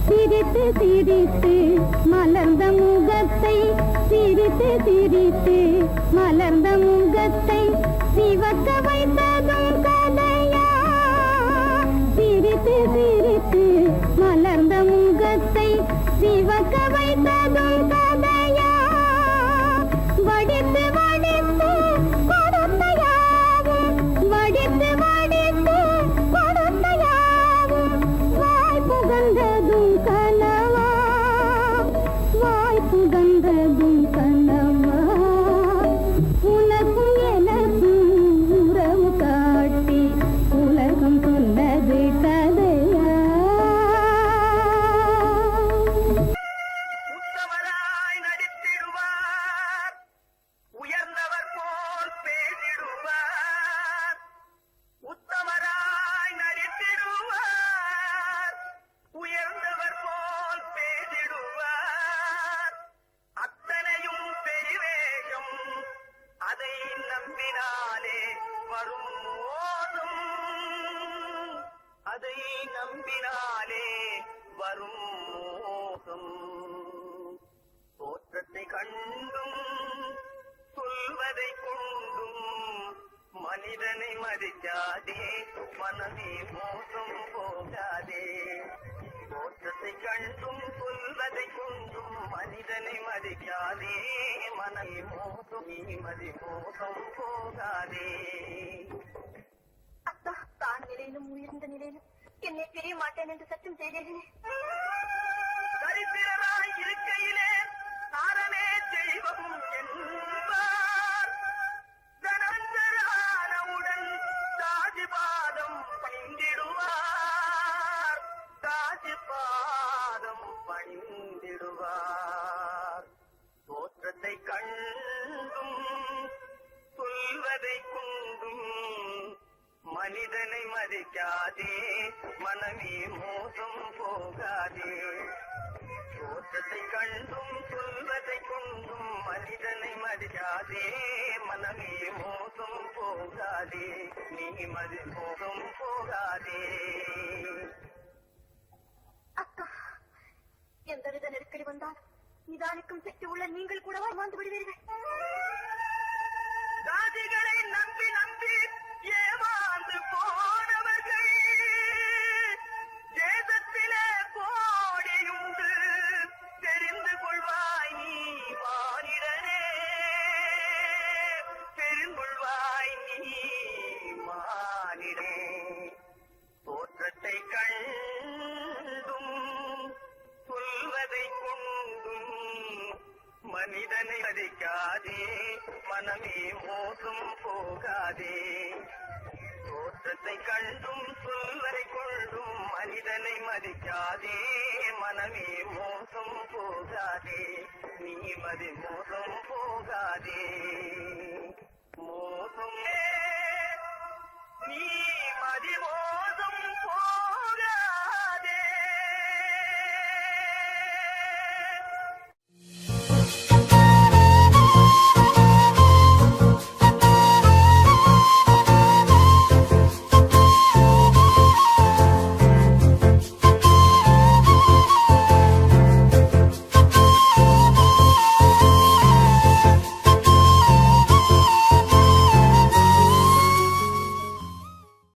சிரித்து சிரித்து மலர்ந்த முகத்தை சிரித்து சிரித்து மலர்ந்த முகத்தை சிவக்க வைத்ததும் கதையா சிரித்து சிரித்து மலர்ந்த முகத்தை சிவக்க வைத்ததும் கதையா வடித்து வடித்து கொடுத்த யாவும் வடித்து வடித்து கொடுத்த யாவும் வாய் புகழ்ந்ததும் கனவா வாய் புகழ்ந்ததும் கனவா உனக்கும் எனக்கும் உறவு காட்டி உலகம் சொன்னது கதையா உத்தமராய் நடித்திடுவார் உயர்ந்தவர் போல் பேசிடுவார் உத்தமராய் நடித்திடுவார் உயர்ந்தவர் போல் பேசிடுவார் அத்தனையும் பெருவேகம் அதை நம்பினாலே வரும் மோசம் அதை நம்பினாலே வரும் மோசம் தோற்றத்தை கண்டும் சொல்வதை கொண்டும் மனிதனை மதிக்காதே மனமே மோசம் போகாதே தோற்றத்தை கண்டும் சொல்வதை கொண்டும் மனிதனை மதிக்காதே மனமே மோசம் மதி மோசம் போகாதே அத்தா தான் நிலையிலும் உயர்ந்த நிலையிலும் என்னை பிரிய மாட்டேன் என்று சத்தியம் செய்தேனே. தரித்திரராய் இருக்கையிலே தாரமே தெய்வம் என்பார் தனந்தரானவுடன் தாஜிபாதம் பணிந்திடுவார் தாஜிபாதம் பணிந்திடுவார் தோற்றத்தை கண்டும் சொல்வதை கொண்டும் மனிதனை மதிக்காதே மனமே மோசம் போகாதே தோற்றத்தை கண்டும் சொல்வதை கொண்டும் மனிதனை மதிக்காதே மனமே மோசம் போகாதே நீ மதி மோசம் போகாதே அக்கா எந்தவித நெருக்கடி வந்தாலும் நிதானிக்கும் சக்தி உள்ள நீங்கள் கூடவா மாந்து விடுவீர்கள்? ஜாதிகளை நம்பி நம்பி ஏமாந்து போனவர்கள் தேசத்திலே கோடியுண்டு தெரிந்து கொள்வாய் நீ மானிடனே தெரிந்து கொள்வாய் நீ மானிடே தோற்றத்தை கண்டும் சொல்வதை கொண்டும் மனிதனை மதிக்காதே மனமே மோசம் போகாதே தோற்றத்தை கண்டும் சொல்வதை கொண்டும் மனிதனை மதிக்காதே மனமே மோசம் போகாதே நீ மதி மோசம் போகாதே மோசம் நீ மதி மோசம் போகாதே